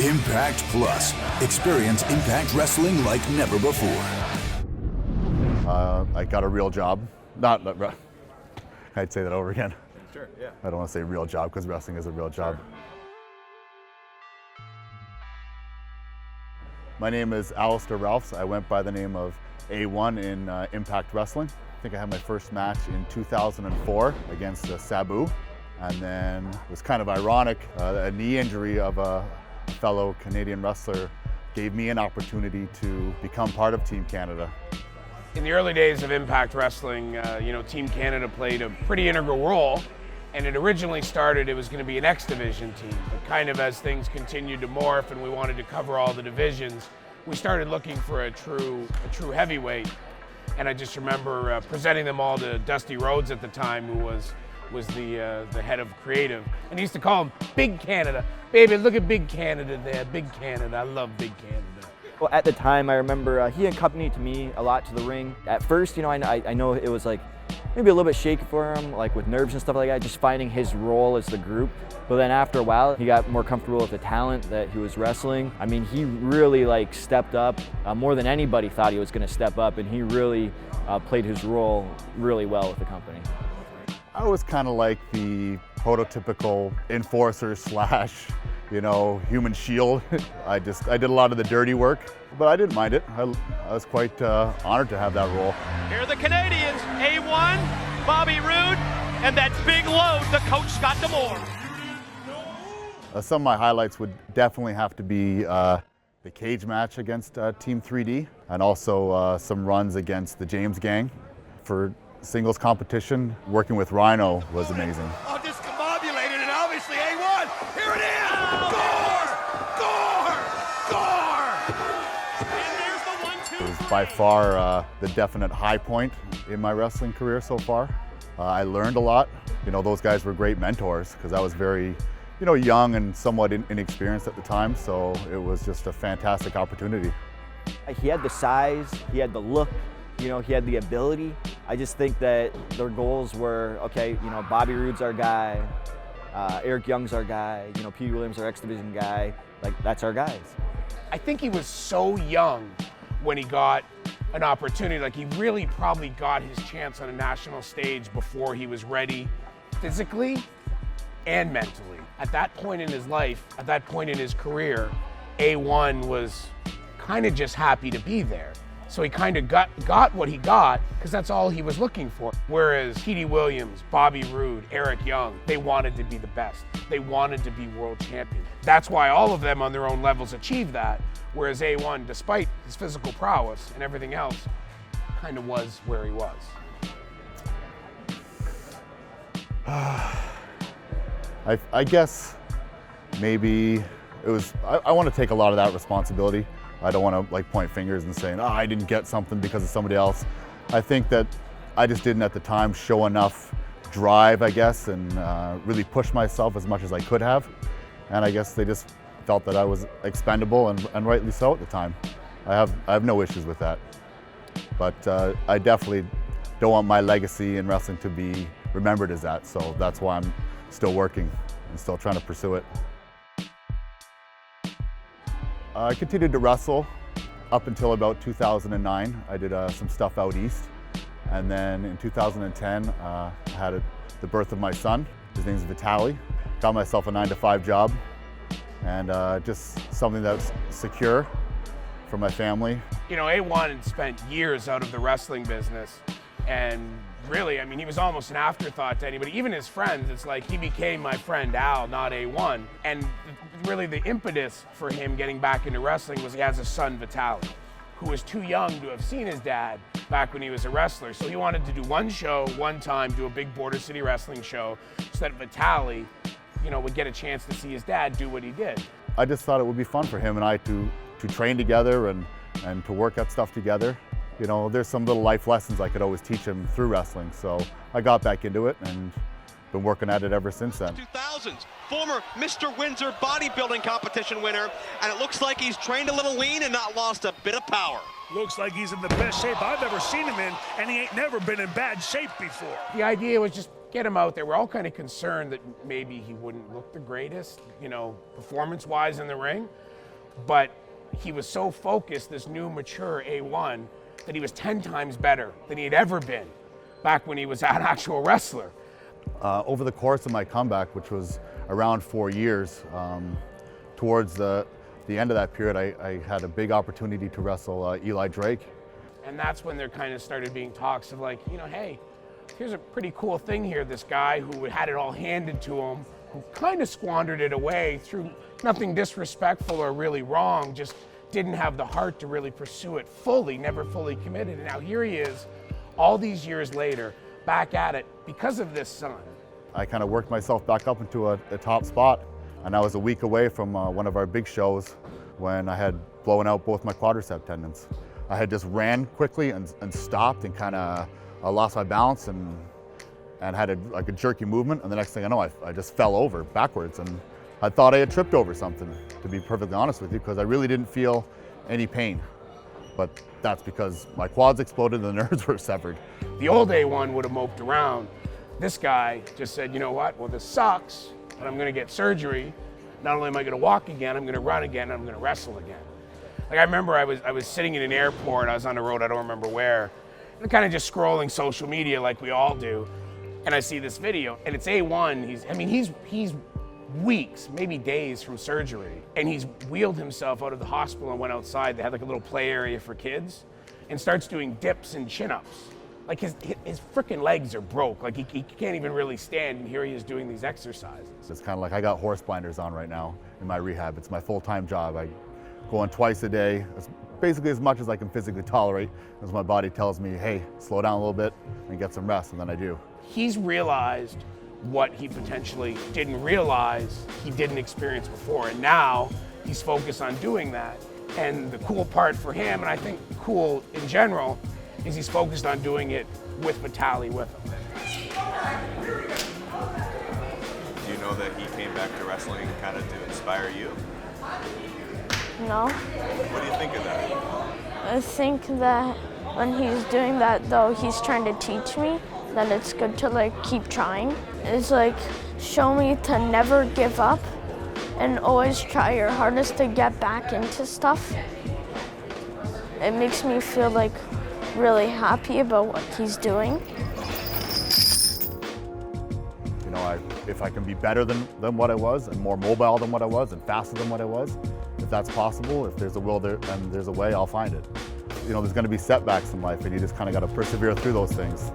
Impact Plus. Experience Impact Wrestling like never before. I got a real job. I'd say that over again. Sure, yeah. I don't want to say real job because wrestling is a real job. Sure. My name is Alistair Ralphs. I went by the name of A1 in Impact Wrestling. I think I had my first match in 2004 against Sabu. And then it was kind of ironic, a knee injury of a fellow Canadian wrestler gave me an opportunity to become part of Team Canada. In the early days of Impact Wrestling, Team Canada played a pretty integral role, and it originally started, it was going to be an X Division team, but kind of as things continued to morph and we wanted to cover all the divisions, we started looking for a true heavyweight. And I just remember presenting them all to Dusty Rhodes at the time, who was the head of creative, and he used to call him Big Canada. Baby, look at Big Canada there, Big Canada. I love Big Canada. Well, at the time, I remember he accompanied me a lot to the ring. At first, I know it was like maybe a little bit shaky for him, like with nerves and stuff like that, just finding his role as the group. But then after a while, he got more comfortable with the talent that he was wrestling. I mean, he really stepped up more than anybody thought he was going to step up, and he really played his role really well with the company. I was kind of like the prototypical enforcer / human shield. I did a lot of the dirty work, but I didn't mind it. I was quite honored to have that role. Here are the Canadians, A1, Bobby Roode, and that big load, the coach Scott D'Amore. Some of my highlights would definitely have to be the cage match against Team 3D, and also some runs against the James Gang. For singles competition, working with Rhino was amazing. Oh, discombobulated, and obviously A1, here it is! Gore! And there's the 1-2. It was by far the definite high point in my wrestling career so far. I learned a lot. Those guys were great mentors because I was very, young and somewhat inexperienced at the time, so it was just a fantastic opportunity. He had the size, he had the look, he had the ability. I just think that their goals were, okay, Bobby Roode's our guy, Eric Young's our guy, Pete Williams our X Division guy, that's our guys. I think he was so young when he got an opportunity. He really probably got his chance on a national stage before he was ready physically and mentally. At that point in his life, at that point in his career, A1 was kind of just happy to be there. So he kind of got what he got because that's all he was looking for. Whereas Pete Williams, Bobby Roode, Eric Young, they wanted to be the best. They wanted to be world champions. That's why all of them on their own levels achieved that. Whereas A1, despite his physical prowess and everything else, kind of was where he was. I guess maybe it was, I want to take a lot of that responsibility. I don't want to point fingers and saying, I didn't get something because of somebody else. I think that I just didn't at the time show enough drive, I guess, and really push myself as much as I could have. And I guess they just felt that I was expendable, and rightly so at the time. I have no issues with that. But I definitely don't want my legacy in wrestling to be remembered as that. So that's why I'm still working and still trying to pursue it. I continued to wrestle up until about 2009. I did some stuff out east. And then in 2010, I had the birth of my son. His name's Vitaly. Got myself a 9-to-5 job, and just something that's secure for my family. A1 had spent years out of the wrestling business, and really, he was almost an afterthought to anybody. Even his friends, it's like he became my friend Al, not A1. And really the impetus for him getting back into wrestling was he has a son, Vitaly, who was too young to have seen his dad back when he was a wrestler. So he wanted to do one show, one time, do a big Border City wrestling show, so that Vitaly, would get a chance to see his dad do what he did. I just thought it would be fun for him and I to train together and to work at stuff together. There's some little life lessons I could always teach him through wrestling. So I got back into it and been working at it ever since then. 2000s, former Mr. Windsor bodybuilding competition winner, and it looks like he's trained a little lean and not lost a bit of power. Looks like he's in the best shape I've ever seen him in, and he ain't never been in bad shape before. The idea was just get him out there. We're all kind of concerned that maybe he wouldn't look the greatest, performance-wise in the ring. but he was so focused, this new mature A1, that he was 10 times better than he had ever been back when he was an actual wrestler. Over the course of my comeback, which was around 4 years, towards the end of that period, I had a big opportunity to wrestle Eli Drake. And that's when there kind of started being talks of like, you know, hey, here's a pretty cool thing here. This guy who had it all handed to him, who kind of squandered it away through nothing disrespectful or really wrong, just didn't have the heart to really pursue it fully, never fully committed. And now here he is, all these years later, back at it because of this son. I kind of worked myself back up into a top spot, and I was a week away from one of our big shows when I had blown out both my quadricep tendons. I had just ran quickly and stopped and kind of lost my balance and had a jerky movement, and the next thing I know, I just fell over backwards, and I thought I had tripped over something, to be perfectly honest with you, because I really didn't feel any pain. But that's because my quads exploded and the nerves were severed. The old A1 would have moped around. This guy just said, you know what, well, this sucks, but I'm gonna get surgery. Not only am I gonna walk again, I'm gonna run again, I'm gonna wrestle again. Like I remember I was sitting in an airport, I was on the road, I don't remember where, and kind of just scrolling social media like we all do, and I see this video, and it's A1, he's weeks, maybe days from surgery, and he's wheeled himself out of the hospital and went outside. They had like a little play area for kids, and starts doing dips and chin-ups. Like his freaking legs are broke, like he can't even really stand, and here he is doing these exercises. It's kind of like I got horse blinders on right now in my rehab. It's my full-time job. I go in twice a day, basically as much as I can physically tolerate, as my body tells me, hey, slow down a little bit and get some rest, and then I do. He's realized what he potentially didn't realize he didn't experience before, and now he's focused on doing that. And the cool part for him, and I think cool in general, is he's focused on doing it with Vitaly with him. Do you know that he came back to wrestling kind of to inspire you? No. What do you think of that? I think that when he's doing that, though, he's trying to teach me that it's good to like keep trying. It's like show me to never give up and always try your hardest to get back into stuff. It makes me feel like really happy about what he's doing. You know, if I can be better than what I was, and more mobile than what I was, and faster than what I was, if that's possible, if there's a will there and there's a way, I'll find it. You know, there's going to be setbacks in life, and you just kind of got to persevere through those things.